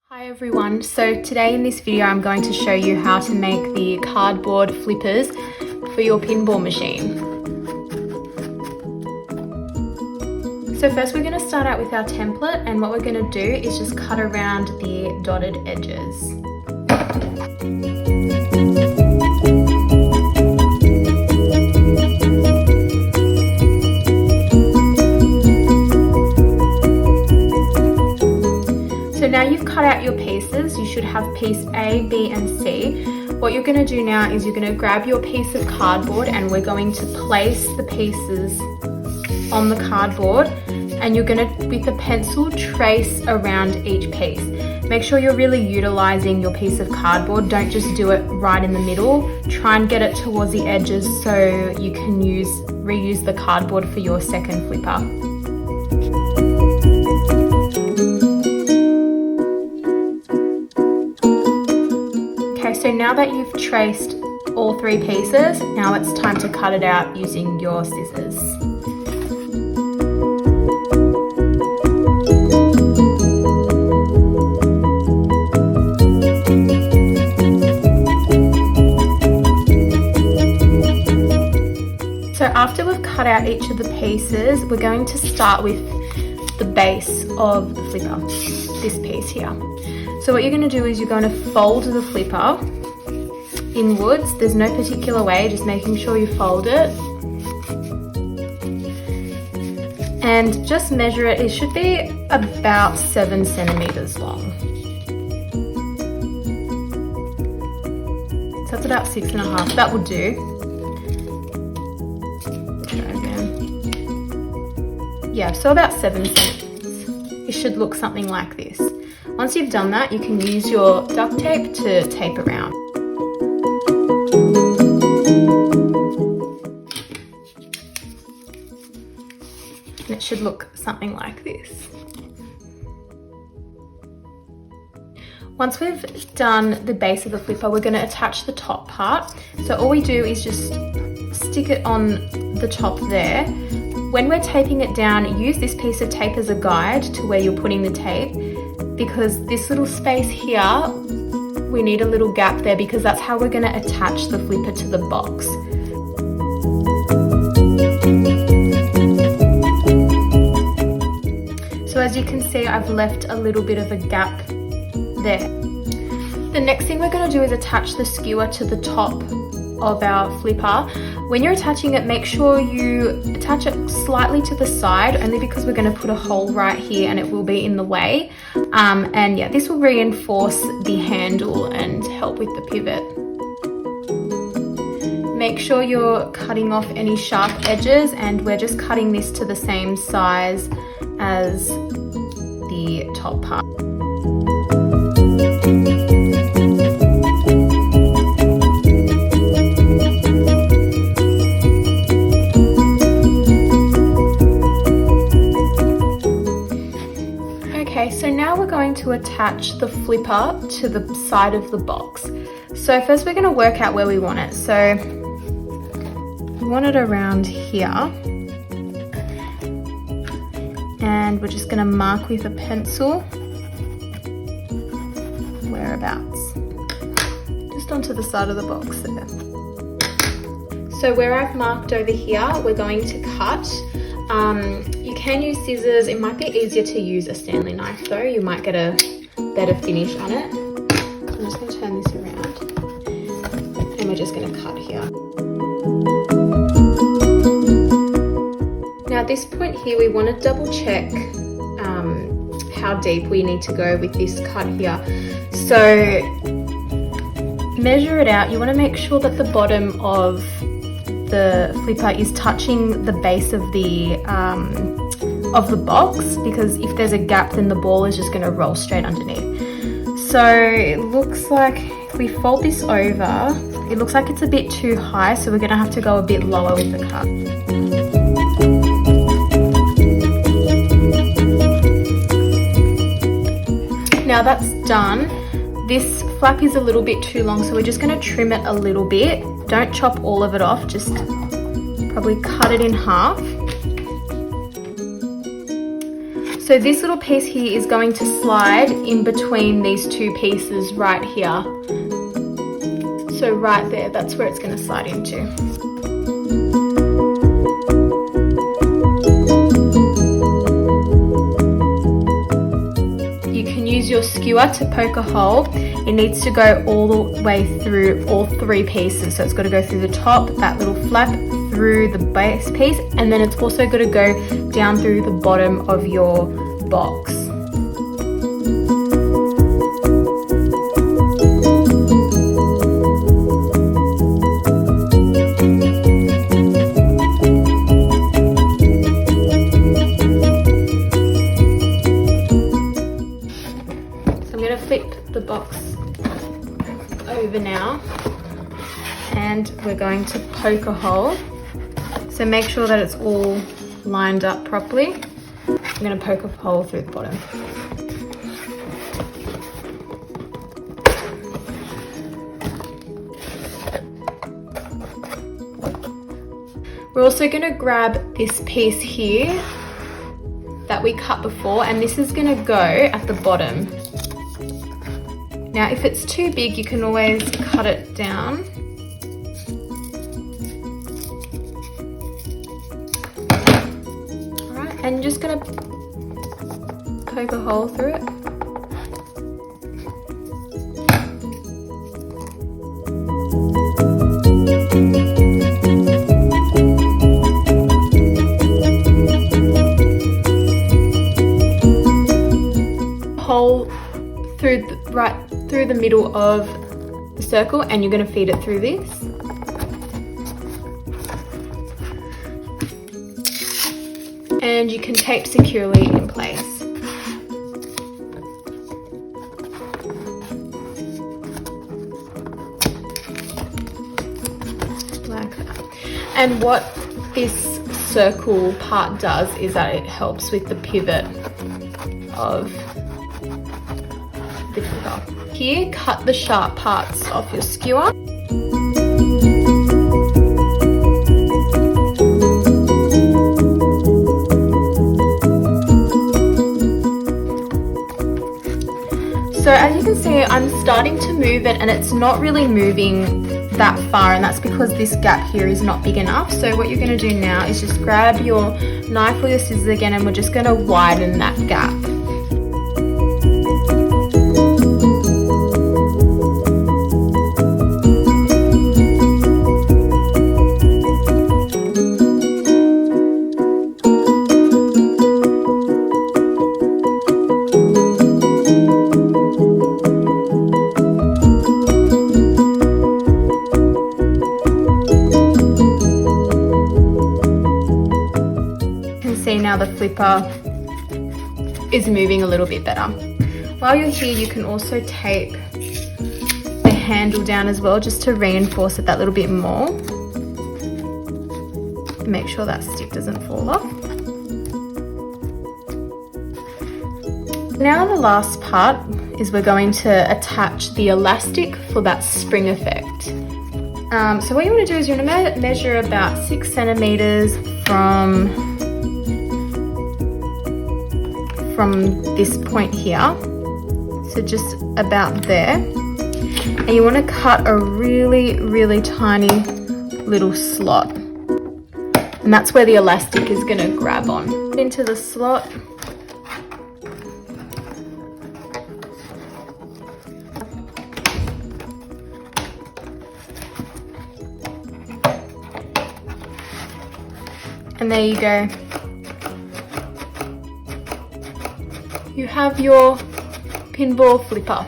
Hi everyone, so today in this video I'm going to show you how to make the cardboard flippers for your pinball machine. So first we're going to start out with our template, and what we're going to do is just cut around the dotted edges. So now you've cut out your pieces, you should have piece A, B and C. What you're going to do now is you're going to grab your piece of cardboard and we're going to place the pieces on the cardboard, and you're going to, with a pencil, trace around each piece. Make sure you're really utilizing your piece of cardboard. Don't just do it right in the middle. Try and get it towards the edges so you can reuse the cardboard for your second flipper. So now that you've traced all three pieces, now it's time to cut it out using your scissors. So after we've cut out each of the pieces, we're going to start with the base of the flipper, this piece here. So what you're going to do is you're going to fold the flipper inwards. There's no particular way, just making sure you fold it. And just measure it. It should be about 7 centimeters long. So that's about 6.5. That will do. Try again. Yeah, so about 7 centimeters. It should look something like this. Once you've done that, you can use your duct tape to tape around. And it should look something like this. Once we've done the base of the flipper, we're going to attach the top part. So all we do is just stick it on the top there. When we're taping it down, use this piece of tape as a guide to where you're putting the tape, because this little space here, we need a little gap there because that's how we're going to attach the flipper to the box. So as you can see, I've left a little bit of a gap there. The next thing we're going to do is attach the skewer to the top of our flipper. When you're attaching it, make sure you attach it slightly to the side, only because we're going to put a hole right here and it will be in the way. And yeah, this will reinforce the handle and help with the pivot. Make sure you're cutting off any sharp edges, and we're just cutting this to the same size as the top part. Okay, so now we're going to attach the flipper to the side of the box. So first we're going to work out where we want it. So we want it around here. And we're just going to mark with a pencil whereabouts. Just onto the side of the box there. So where I've marked over here, we're going to cut. You can use scissors. It might be easier to use a Stanley knife though. You might get a better finish on it. I'm just going to turn this around and we're just going to cut here. Now at this point here, we want to double check how deep we need to go with this cut here. So measure it out. You want to make sure that the bottom of the flipper is touching the base of the box, because if there's a gap, then the ball is just going to roll straight underneath. So it looks like if we fold this over, it looks like it's a bit too high, so we're going to have to go a bit lower with the cut. Now that's done. This flap is a little bit too long, so we're just going to trim it a little bit. Don't chop all of it off, just probably cut it in half. So this little piece here is going to slide in between these two pieces right here. So right there, that's where it's going to slide into. You can use your skewer to poke a hole. It needs to go all the way through all three pieces. So it's got to go through the top, that little flap, through the base piece, and then it's also got to go down through the bottom of your box. Flip the box over now, and we're going to poke a hole. So make sure that it's all lined up properly. I'm going to poke a hole through the bottom. We're also going to grab this piece here that we cut before, and this is going to go at the bottom. Now, if it's too big, you can always cut it down. All right, and you're just gonna poke a hole through it. Hole right through the middle of the circle, and you're going to feed it through this. And you can tape securely in place. Like that. And what this circle part does is that it helps with the pivot of the clipper. Here, cut the sharp parts off your skewer. So as you can see, I'm starting to move it and it's not really moving that far, and that's because this gap here is not big enough. So what you're going to do now is just grab your knife or your scissors again, and we're just going to widen that gap. See now the flipper is moving a little bit better. While you're here, you can also tape the handle down as well, just to reinforce it that little bit more. Make sure that stick doesn't fall off. Now the last part is we're going to attach the elastic for that spring effect. So what you want to do is you're going to measure about 6 centimeters from this point here, so just about there, and you want to cut a really tiny little slot, and that's where the elastic is going to grab on. Into the slot, and there you go. You have your pinball flipper.